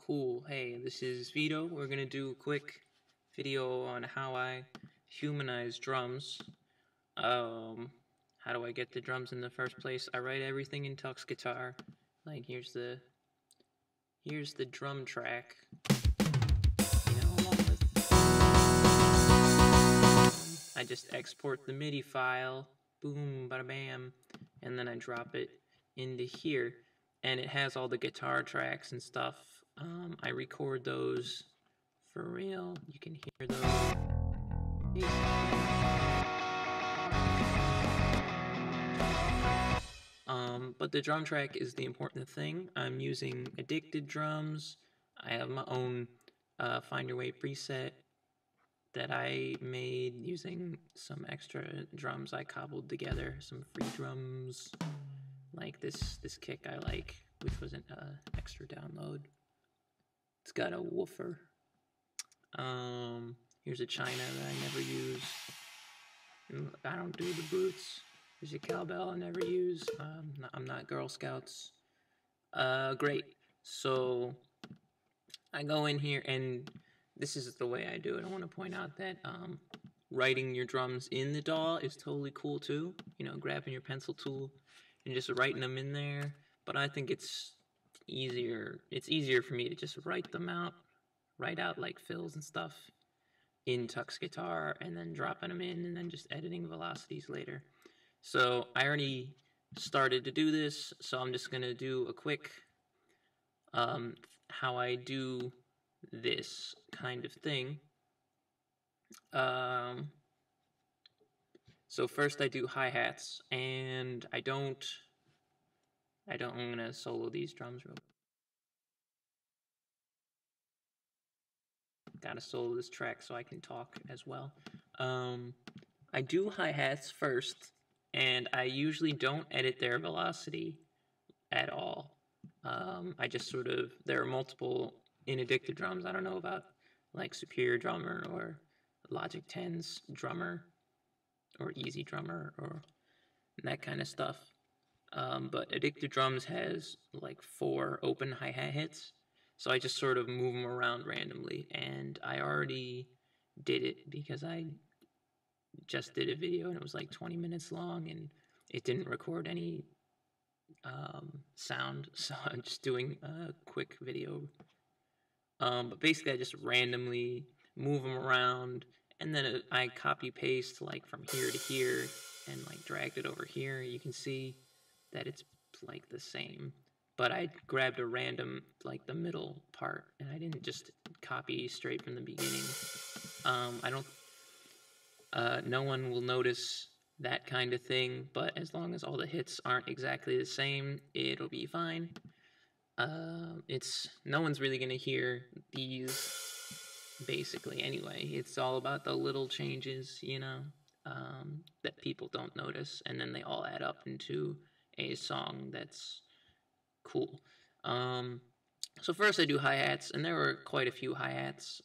Cool. Hey, this is Vito. We're gonna do a quick video on how I humanize drums. How do I get the drums in the first place? I write everything in Tux Guitar. Like here's the drum track. Along with I just export the MIDI file. Boom, bada bam, and then I drop it into here. And it has all the guitar tracks and stuff. I record those for real. You can hear those. But the drum track is the important thing. I'm using Addicted drums. I have my own Find Your Way preset that I made using some extra drums I cobbled together. Some free drums. Like this kick I like, which was an extra download. It's got a woofer. Here's a China that I never use. I don't do the boots. There's a cowbell I never use. I'm not Girl Scouts. Great. So I go in here, and this is the way I do it. I want to point out that writing your drums in the DAW is totally cool too. Grabbing your pencil tool and just writing them in there. But I think it's easier. It's easier for me to just write out like fills and stuff in Tux Guitar, and then dropping them in, and then just editing velocities later. So I already started to do this, so I'm just gonna do a quick how I do this kind of thing. So first I do hi-hats, and I'm gonna solo these drums real quick. Gotta solo this track so I can talk as well. I do hi-hats first, and I usually don't edit their velocity at all. I just there are multiple in Addicted drums. I don't know about like Superior Drummer or Logic 10's Drummer or Easy Drummer or that kind of stuff. But Addicted drums has like 4 open hi-hat hits, so I just sort of move them around randomly. And I already did it because I just did a video, and it was like 20 minutes long, and it didn't record any sound, so I'm just doing a quick video. But basically I just randomly move them around, and then I copy paste like from here to here and like dragged it over here. You can see that it's like the same, but I grabbed a random, like the middle part, and I didn't just copy straight from the beginning. No one will notice that kind of thing, but as long as all the hits aren't exactly the same, it'll be fine. No one's really gonna hear these basically anyway. It's all about the little changes, that people don't notice, and then they all add up into a song that's cool. So first I do hi-hats, and there were quite a few hi-hats.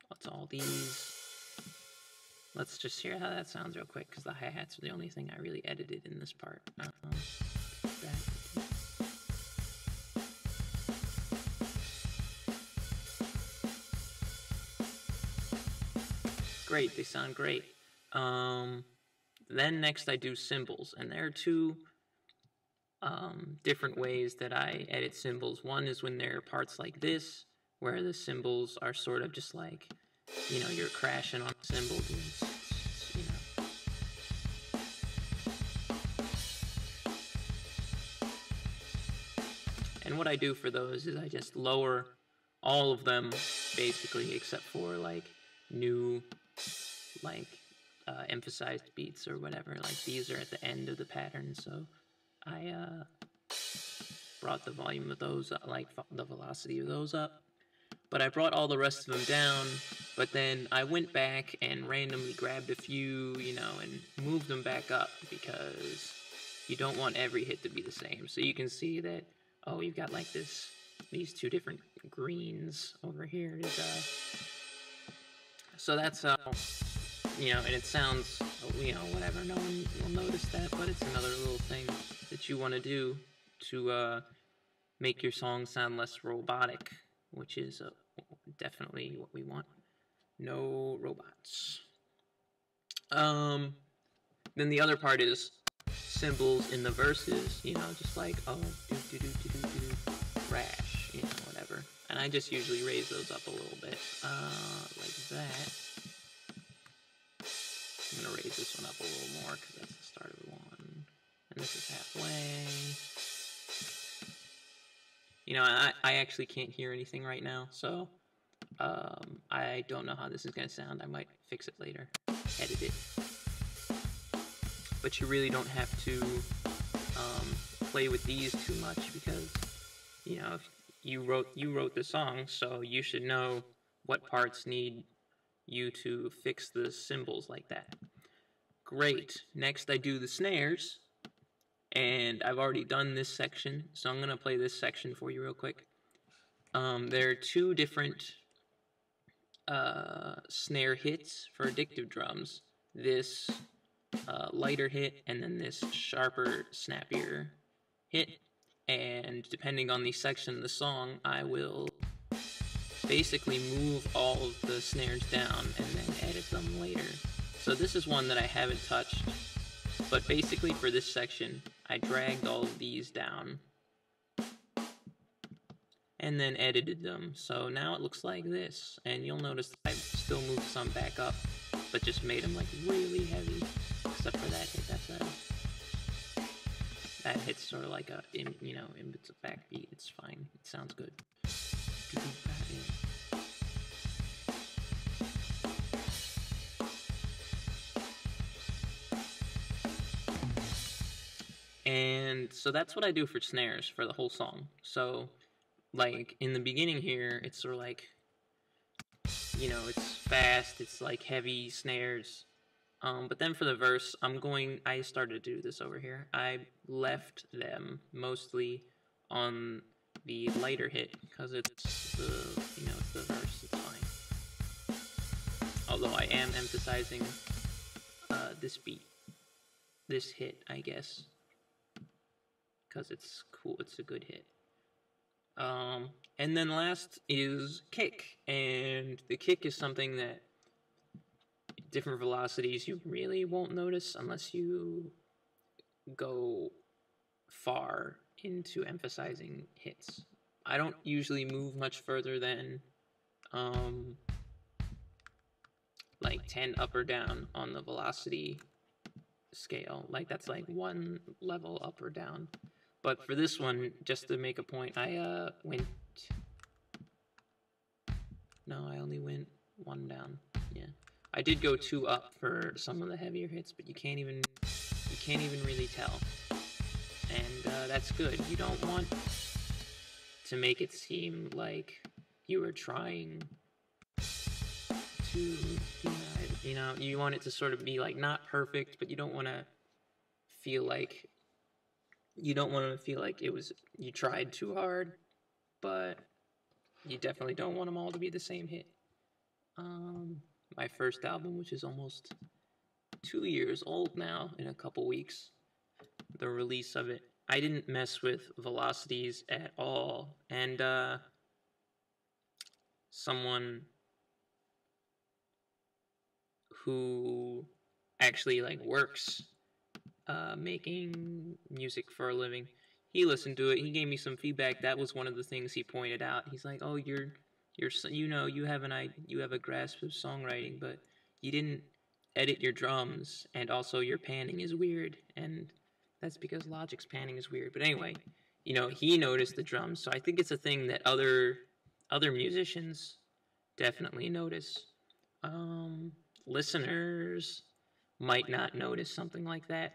What's all these? Let's just hear how that sounds real quick, because the hi-hats are the only thing I really edited in this part. Great, they sound great. Then next I do cymbals, and there are 2 different ways that I edit cymbals. One is when there are parts like this, where the cymbals are sort of just like, you're crashing on a cymbal. And what I do for those is I just lower all of them, basically, except for like new, emphasized beats or whatever. Like these are at the end of the pattern, so I brought the volume of those up, like the velocity of those up. But I brought all the rest of them down, but then I went back and randomly grabbed a few, and moved them back up, because you don't want every hit to be the same. So you can see that, oh, you've got like these 2 different greens over here. So that's how, and it sounds, whatever, no one will notice that, but it's another little thing that you want to do to make your song sound less robotic. which is definitely what we want. No robots. Then the other part is symbols in the verses, just like, oh, do, rash, whatever. And I just usually raise those up a little bit, like that. I'm going to raise this one up a little more because that's the start of one. And this is halfway. I actually can't hear anything right now, so I don't know how this is going to sound. I might fix it later, edit it. But you really don't have to play with these too much because, if you wrote the song, so you should know what parts need you to fix the cymbals like that. Great. Next I do the snares, and I've already done this section, so I'm going to play this section for you real quick. There are two different snare hits for addictive drums. This lighter hit and then this sharper, snappier hit. And depending on the section of the song, I will basically move all of the snares down and then edit them later. So this is one that I haven't touched, but basically for this section, I dragged all of these down and then edited them. So now it looks like this, and you'll notice I still moved some back up, but just made them like really heavy, except for that hit. That hit's sort of like it's a backbeat. It's fine. It sounds good. And so that's what I do for snares for the whole song. So, like, in the beginning here, it's sort of like, it's fast, it's like heavy snares. But then for the verse, I started to do this over here. I left them mostly on the lighter hit, because it's the verse, it's fine. Although I am emphasizing this beat, this hit, I guess, because it's cool, it's a good hit. And then last is kick, and the kick is something that different velocities you really won't notice unless you go far into emphasizing hits. I don't usually move much further than like 10 up or down on the velocity scale. Like that's like one level up or down. But for this one, just to make a point, I only went one down. Yeah. I did go 2 up for some of the heavier hits, but you can't even really tell. And that's good. You don't want to make it seem like you were trying to, you want it to sort of be like not perfect, but you don't want to feel like it was, you tried too hard, but you definitely don't want them all to be the same hit. My first album, which is almost 2 years old now in a couple weeks, the release of it, I didn't mess with velocities at all. And someone who actually like works making music for a living, he listened to it. He gave me some feedback. That was one of the things he pointed out. He's like, "Oh, you have a grasp of songwriting, but you didn't edit your drums, and also your panning is weird." And that's because Logic's panning is weird. But anyway, he noticed the drums, so I think it's a thing that other musicians definitely notice. Listeners might not notice something like that,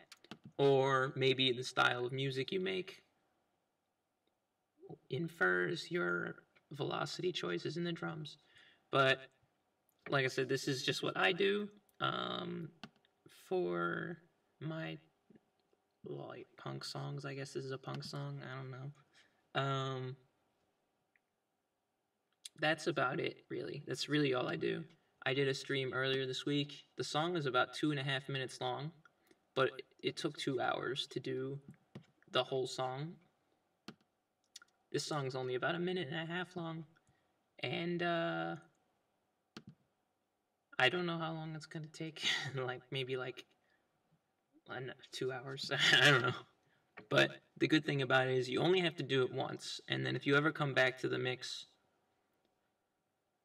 or maybe the style of music you make infers your velocity choices in the drums. But like I said, this is just what I do for my light punk songs. I guess this is a punk song. I don't know. That's about it, really. That's really all I do. I did a stream earlier this week. The song is about 2.5 minutes long, but it took 2 hours to do the whole song. This song's only about 1.5 minutes long, And I don't know how long it's gonna take. Like maybe like 2 hours. I don't know. But the good thing about it is you only have to do it once, and then if you ever come back to the mix,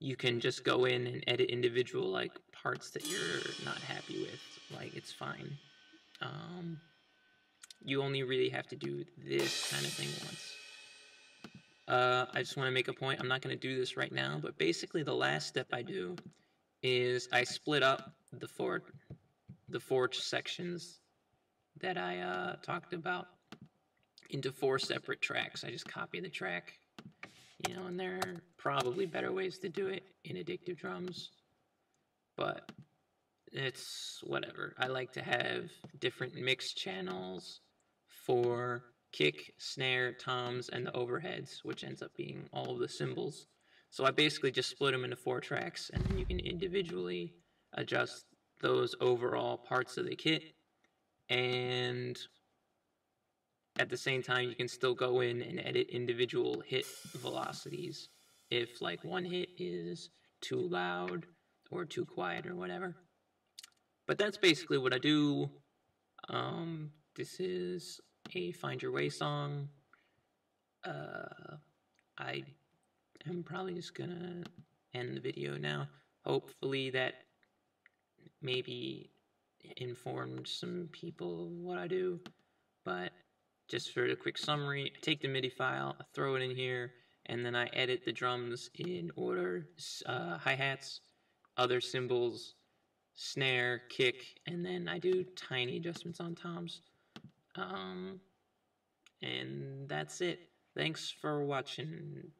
you can just go in and edit individual like parts that you're not happy with. Like it's fine. Um, you only really have to do this kind of thing once. I just want to make a point. I'm not going to do this right now, but basically the last step I do is I split up the four sections that I talked about into 4 separate tracks. I just copy the track, and there are probably better ways to do it in Addictive Drums, but it's whatever. I like to have different mix channels for kick, snare, toms, and the overheads, which ends up being all of the cymbals. So I basically just split them into 4 tracks, and then you can individually adjust those overall parts of the kit. And at the same time, you can still go in and edit individual hit velocities if like one hit is too loud or too quiet or whatever. But that's basically what I do. This is a Find Your Way song. I am probably just gonna end the video now. Hopefully that maybe informed some people of what I do. But just for a quick summary, I take the MIDI file, I throw it in here, and then I edit the drums in order, hi-hats, other cymbals, snare, kick, and then I do tiny adjustments on toms. And that's it. Thanks for watching.